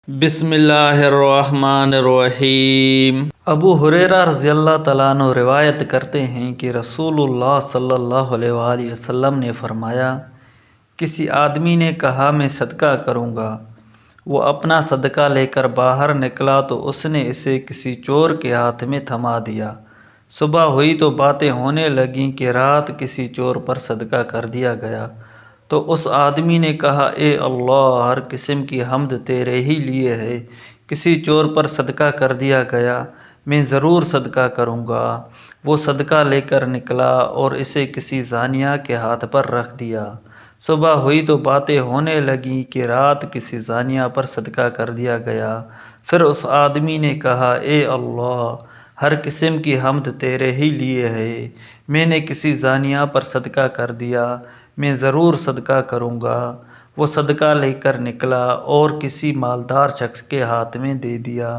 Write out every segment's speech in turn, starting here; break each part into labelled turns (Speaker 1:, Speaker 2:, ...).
Speaker 1: بسم اللہ الرحمن الرحیم۔ ابو ہریرہ رضی اللہ تعالیٰ عنہ روایت کرتے ہیں کہ رسول اللہ صلی اللہ علیہ وآلہ وسلم نے فرمایا، کسی آدمی نے کہا میں صدقہ کروں گا۔ وہ اپنا صدقہ لے کر باہر نکلا تو اس نے اسے کسی چور کے ہاتھ میں تھما دیا۔ صبح ہوئی تو باتیں ہونے لگیں کہ رات کسی چور پر صدقہ کر دیا گیا۔ تو اس آدمی نے کہا، اے اللہ، ہر قسم کی حمد تیرے ہی لیے ہے، کسی چور پر صدقہ کر دیا گیا، میں ضرور صدقہ کروں گا۔ وہ صدقہ لے کر نکلا اور اسے کسی زانیہ کے ہاتھ پر رکھ دیا۔ صبح ہوئی تو باتیں ہونے لگیں کہ رات کسی زانیہ پر صدقہ کر دیا گیا۔ پھر اس آدمی نے کہا، اے اللہ، ہر قسم کی حمد تیرے ہی لیے ہے، میں نے کسی زانیہ پر صدقہ کر دیا، میں ضرور صدقہ کروں گا۔ وہ صدقہ لے کر نکلا اور کسی مالدار شخص کے ہاتھ میں دے دیا۔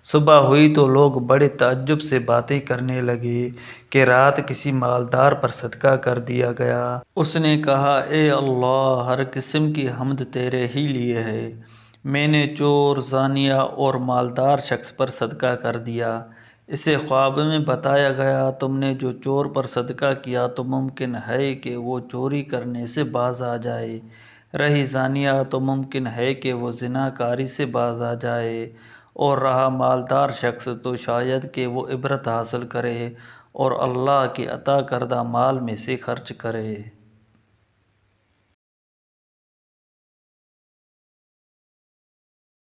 Speaker 1: صبح ہوئی تو لوگ بڑے تعجب سے باتیں کرنے لگے کہ رات کسی مالدار پر صدقہ کر دیا گیا۔ اس نے کہا، اے اللہ، ہر قسم کی حمد تیرے ہی لیے ہے، میں نے چور، زانیہ اور مالدار شخص پر صدقہ کر دیا۔ اسے خواب میں بتایا گیا، تم نے جو چور پر صدقہ کیا تو ممکن ہے کہ وہ چوری کرنے سے باز آ جائے، رہی زانیہ تو ممکن ہے کہ وہ زنا کاری سے باز آ جائے، اور رہا مالدار شخص تو شاید کہ وہ عبرت حاصل کرے اور اللہ کے عطا کردہ مال میں سے خرچ کرے۔